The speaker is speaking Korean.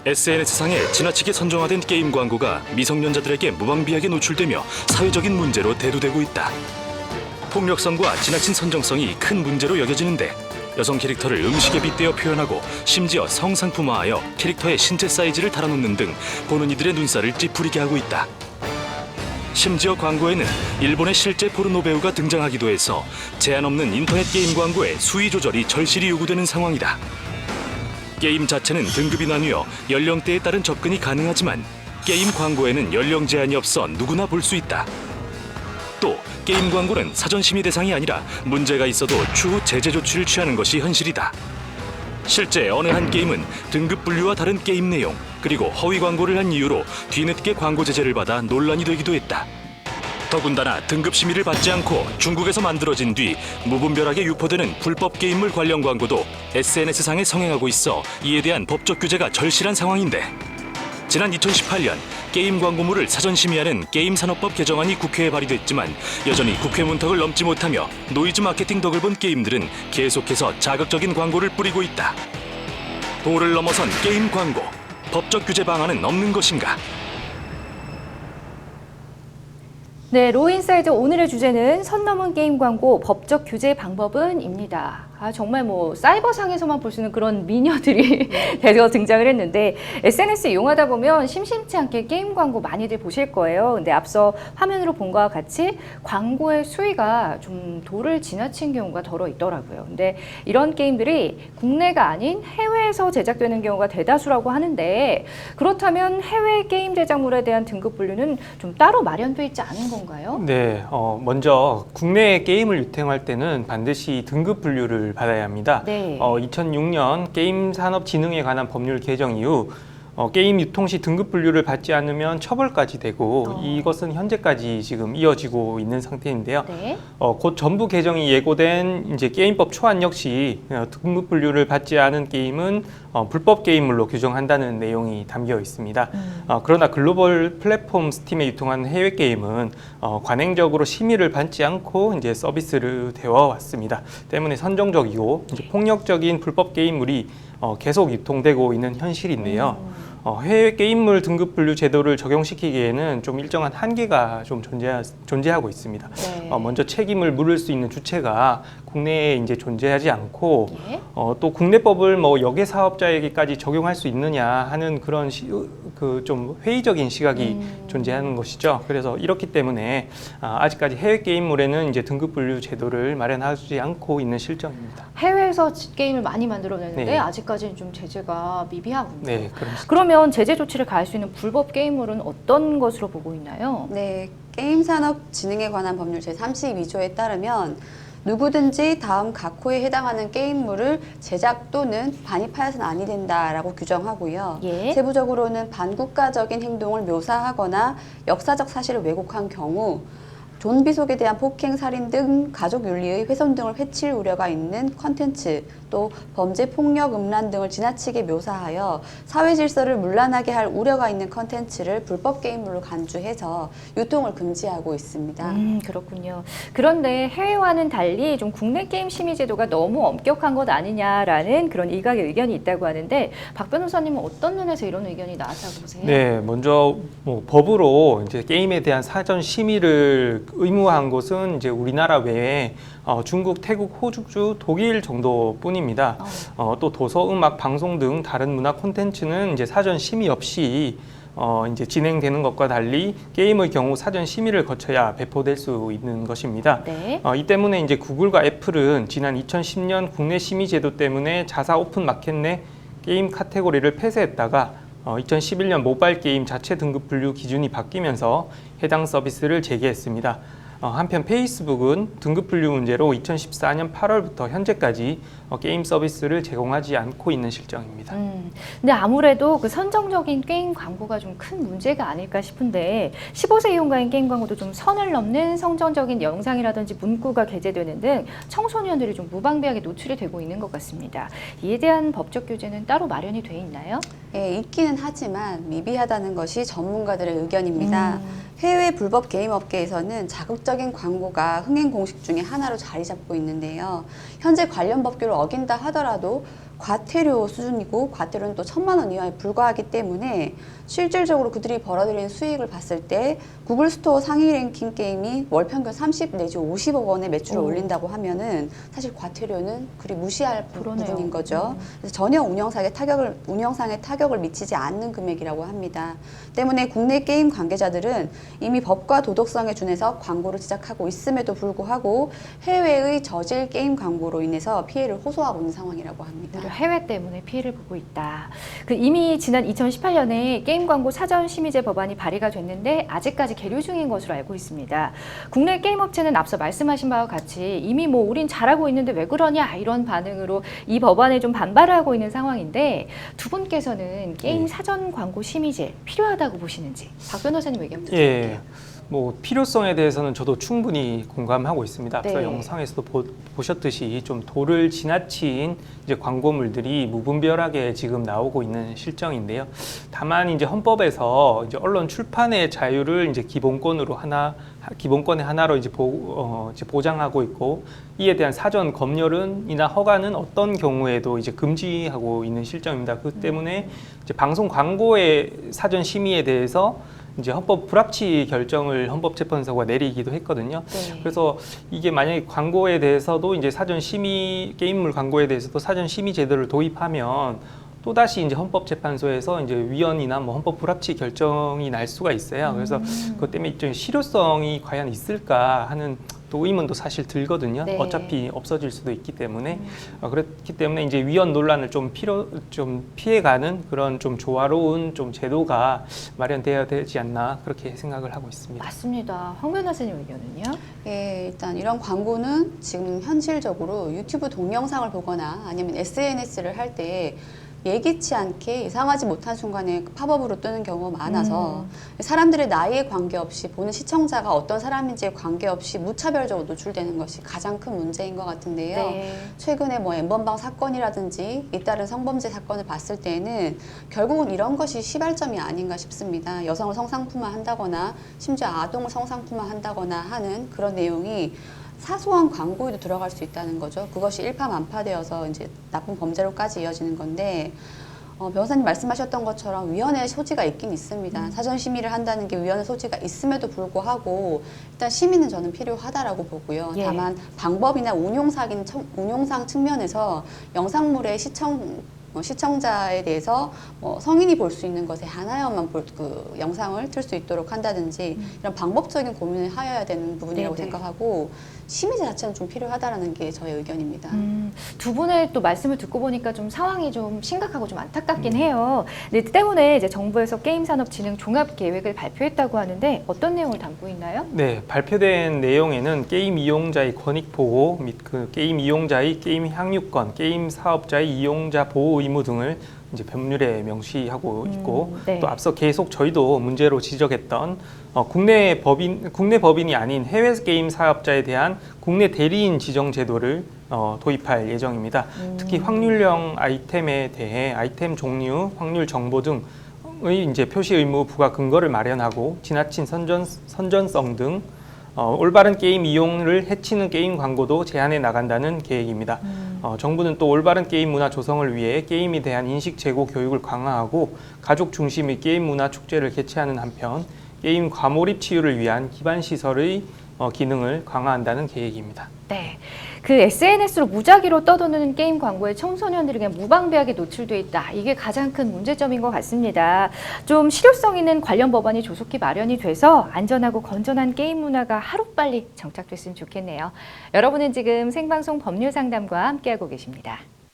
SNS상에 지나치게 선정화된 게임 광고가 미성년자들에게 무방비하게 노출되며 사회적인 문제로 대두되고 있다. 폭력성과 지나친 선정성이 큰 문제로 여겨지는데 여성 캐릭터를 음식에 빗대어 표현하고 심지어 성상품화하여 캐릭터의 신체 사이즈를 달아놓는 등 보는 이들의 눈살을 찌푸리게 하고 있다. 심지어 광고에는 일본의 실제 포르노 배우가 등장하기도 해서 제한 없는 인터넷 게임 광고의 수위 조절이 절실히 요구되는 상황이다. 게임 자체는 등급이 나뉘어 연령대에 따른 접근이 가능하지만 게임 광고에는 연령 제한이 없어 누구나 볼 수 있다. 또 게임 광고는 사전 심의 대상이 아니라 문제가 있어도 추후 제재 조치를 취하는 것이 현실이다. 실제 어느 한 게임은 등급 분류와 다른 게임 내용 그리고 허위 광고를 한 이유로 뒤늦게 광고 제재를 받아 논란이 되기도 했다. 더군다나 등급 심의를 받지 않고 중국에서 만들어진 뒤 무분별하게 유포되는 불법 게임물 관련 광고도 SNS상에 성행하고 있어 이에 대한 법적 규제가 절실한 상황인데 지난 2018년 게임 광고물을 사전 심의하는 게임산업법 개정안이 국회에 발의됐지만 여전히 국회 문턱을 넘지 못하며 노이즈 마케팅 덕을 본 게임들은 계속해서 자극적인 광고를 뿌리고 있다. 도를 넘어선 게임 광고, 법적 규제 방안은 없는 것인가? 네, 로인사이드 오늘의 주제는 선 넘은 게임 광고 법적 규제 방법은입니다. 정말 뭐 사이버상에서만 볼 수 있는 그런 미녀들이 대거 등장을 했는데 SNS 이용하다 보면 심심치 않게 게임 광고 많이들 보실 거예요. 근데 앞서 화면으로 본 것과 같이 광고의 수위가 좀 도를 지나친 경우가 덜어 있더라고요. 근데 이런 게임들이 국내가 아닌 해외에서 제작되는 경우가 대다수라고 하는데 그렇다면 해외 게임 제작물에 대한 등급 분류는 좀 따로 마련돼 있지 않은 건가요? 네, 먼저 국내 게임을 유통할 때는 반드시 등급 분류를 받아야 합니다. 네. 2006년 게임산업진흥에 관한 법률 개정 이후 게임 유통 시 등급 분류를 받지 않으면 처벌까지 되고 이것은 현재까지 지금 이어지고 있는 상태인데요. 네. 곧 전부 개정이 예고된 이제 게임법 초안 역시 등급 분류를 받지 않은 게임은 불법 게임물로 규정한다는 내용이 담겨 있습니다. 그러나 글로벌 플랫폼 스팀에 유통하는 해외 게임은 관행적으로 심의를 받지 않고 이제 서비스를 되어 왔습니다. 때문에 선정적이고 이제 폭력적인 불법 게임물이 계속 유통되고 있는 현실인데요. 해외 게임물 등급 분류 제도를 적용시키기에는 좀 일정한 한계가 좀 존재하고 있습니다. 네. 먼저 책임을 물을 수 있는 주체가 국내에 이제 존재하지 않고 예? 또 국내법을 뭐 역외 사업자에게까지 적용할 수 있느냐 하는 그런 그 좀 회의적인 시각이 존재하는 것이죠. 그래서 이렇기 때문에 아직까지 해외 게임물에는 이제 등급 분류 제도를 마련하지 않고 있는 실정입니다. 해외에서 게임을 많이 만들어내는데 네. 아직까지는 좀 제재가 미비하군요. 네, 그렇습니다. 그러면 제재 조치를 가할 수 있는 불법 게임물은 어떤 것으로 보고 있나요? 네, 게임산업진흥에 관한 법률 제32조에 따르면 누구든지 다음 각 호에 해당하는 게임물을 제작 또는 반입하여서는 아니 된다라고 규정하고요. 예. 세부적으로는 반국가적인 행동을 묘사하거나 역사적 사실을 왜곡한 경우 존비 속에 대한 폭행, 살인 등 가족 윤리의 훼손 등을 해칠 우려가 있는 콘텐츠, 또 범죄, 폭력, 음란 등을 지나치게 묘사하여 사회 질서를 문란하게 할 우려가 있는 콘텐츠를 불법 게임물로 간주해서 유통을 금지하고 있습니다. 그렇군요. 그런데 해외와는 달리 좀 국내 게임 심의 제도가 너무 엄격한 것 아니냐라는 그런 일각의 의견이 있다고 하는데 박 변호사님은 어떤 면에서 이런 의견이 나왔다고 보세요? 네, 먼저 뭐 법으로 이제 게임에 대한 사전 심의를 의무화한 곳은 이제 우리나라 외에 중국, 태국, 호주, 독일 정도뿐입니다. 또 도서, 음악, 방송 등 다른 문화 콘텐츠는 이제 사전 심의 없이 이제 진행되는 것과 달리 게임의 경우 사전 심의를 거쳐야 배포될 수 있는 것입니다. 네. 이 때문에 이제 구글과 애플은 지난 2010년 국내 심의 제도 때문에 자사 오픈 마켓 내 게임 카테고리를 폐쇄했다가 2011년 모바일 게임 자체 등급 분류 기준이 바뀌면서 해당 서비스를 재개했습니다. 한편 페이스북은 등급 분류 문제로 2014년 8월부터 현재까지 게임 서비스를 제공하지 않고 있는 실정입니다. 근데 아무래도 그 선정적인 게임 광고가 좀 큰 문제가 아닐까 싶은데 15세 이용가인 게임 광고도 좀 선을 넘는 성정적인 영상이라든지 문구가 게재되는 등 청소년들이 좀 무방비하게 노출이 되고 있는 것 같습니다. 이에 대한 법적 규제는 따로 마련이 돼 있나요? 예, 있기는 하지만 미비하다는 것이 전문가들의 의견입니다. 해외 불법 게임 업계에서는 자극적인 광고가 흥행 공식 중에 하나로 자리 잡고 있는데요. 현재 관련 법규를 어긴다 하더라도 과태료 수준이고 과태료는 또 1,000만 원 이하에 불과하기 때문에 실질적으로 그들이 벌어들이는 수익을 봤을 때 구글 스토어 상위 랭킹 게임이 월 평균 30 내지 50억 원의 매출을 올린다고 하면은 사실 과태료는 그리 무시할 그러네요. 부분인 거죠. 그래서 전혀 운영상에 타격을 미치지 않는 금액이라고 합니다. 때문에 국내 게임 관계자들은 이미 법과 도덕성에 준해서 광고를 제작하고 있음에도 불구하고 해외의 저질 게임 광고로 인해서 피해를 호소하고 있는 상황이라고 합니다. 오히려 해외 때문에 피해를 보고 있다. 이미 지난 2018년에 게임 광고 사전 심의제 법안이 발의가 됐는데 아직까지 계류 중인 것으로 알고 있습니다. 국내 게임 업체는 앞서 말씀하신 바와 같이 이미 우린 잘하고 있는데 왜 그러냐 이런 반응으로 이 법안에 좀 반발을 하고 있는 상황인데 두 분께서는 게임 사전 광고 심의제 필요하다고 보시는지 박 변호사님 의견 부탁드릴게요. 예. 필요성에 대해서는 저도 충분히 공감하고 있습니다. 앞서 네. 영상에서도 보셨듯이 좀 도를 지나친 이제 광고물들이 무분별하게 지금 나오고 있는 실정인데요. 다만 이제 헌법에서 이제 언론 출판의 자유를 이제 기본권의 하나로 이제 보장하고 있고 이에 대한 사전 검열이나 허가는 어떤 경우에도 이제 금지하고 있는 실정입니다. 그 때문에 이제 방송 광고의 사전 심의에 대해서 이제 헌법 불합치 결정을 헌법재판소가 내리기도 했거든요. 네. 그래서 이게 만약에 광고에 대해서도 이제 사전 심의 게임물 광고에 대해서도 사전 심의 제도를 도입하면 또 다시 이제 헌법재판소에서 이제 위헌이나 헌법 불합치 결정이 날 수가 있어요. 그래서 그것 때문에 좀 실효성이 과연 있을까 하는 또 의문도 사실 들거든요. 네. 어차피 없어질 수도 있기 때문에 그렇기 때문에 이제 위헌 논란을 좀 피해가는 그런 좀 조화로운 좀 제도가 마련되어야 되지 않나 그렇게 생각을 하고 있습니다. 맞습니다. 황 변호사님 의견은요? 예, 일단 이런 광고는 지금 현실적으로 유튜브 동영상을 보거나 아니면 SNS를 할 때 예기치 않게 예상하지 못한 순간에 팝업으로 뜨는 경우가 많아서 사람들의 나이에 관계없이 보는 시청자가 어떤 사람인지에 관계없이 무차별적으로 노출되는 것이 가장 큰 문제인 것 같은데요. 네. 최근에 엠번방 사건이라든지 잇따른 성범죄 사건을 봤을 때는 결국은 이런 것이 시발점이 아닌가 싶습니다. 여성을 성상품화한다거나 심지어 아동을 성상품화한다거나 하는 그런 내용이 사소한 광고에도 들어갈 수 있다는 거죠. 그것이 일파만파되어서 이제 나쁜 범죄로까지 이어지는 건데 변호사님 말씀하셨던 것처럼 위헌의 소지가 있긴 있습니다. 사전 심의를 한다는 게 위헌의 소지가 있음에도 불구하고 일단 심의는 저는 필요하다라고 보고요. 예. 다만 방법이나 운용상 측면에서 영상물의 시청자에 대해서 성인이 볼 수 있는 것에 하나여만 그 영상을 틀 수 있도록 한다든지 이런 방법적인 고민을 하여야 되는 부분이라고 네네. 생각하고 심의제 자체는 좀 필요하다라는 게 저의 의견입니다. 두 분의 또 말씀을 듣고 보니까 좀 상황이 좀 심각하고 좀 안타깝긴 해요. 네, 때문에 이제 정부에서 게임산업진흥 종합계획을 발표했다고 하는데 어떤 내용을 담고 있나요? 네, 발표된 내용에는 게임 이용자의 권익 보호 및 그 게임 이용자의 게임 향유권, 게임 사업자의 이용자 보호 의무 등을 이제 법률에 명시하고 있고 네. 또 앞서 계속 저희도 문제로 지적했던 국내 법인이 아닌 해외 게임 사업자에 대한 국내 대리인 지정 제도를 도입할 예정입니다. 특히 확률형 아이템에 대해 아이템 종류, 확률 정보 등의 이제 표시 의무 부과 근거를 마련하고 지나친 선전성 등 올바른 게임 이용을 해치는 게임 광고도 제한해 나간다는 계획입니다. 정부는 또 올바른 게임 문화 조성을 위해 게임에 대한 인식 제고 교육을 강화하고 가족 중심의 게임 문화 축제를 개최하는 한편 게임 과몰입 치유를 위한 기반 시설의 기능을 강화한다는 계획입니다. 네, 그 SNS로 무작위로 떠도는 게임 광고에 청소년들에게 무방비하게 노출돼 있다. 이게 가장 큰 문제점인 것 같습니다. 좀 실효성 있는 관련 법안이 조속히 마련이 돼서 안전하고 건전한 게임 문화가 하루빨리 정착됐으면 좋겠네요. 여러분은 지금 생방송 법률상담과 함께하고 계십니다.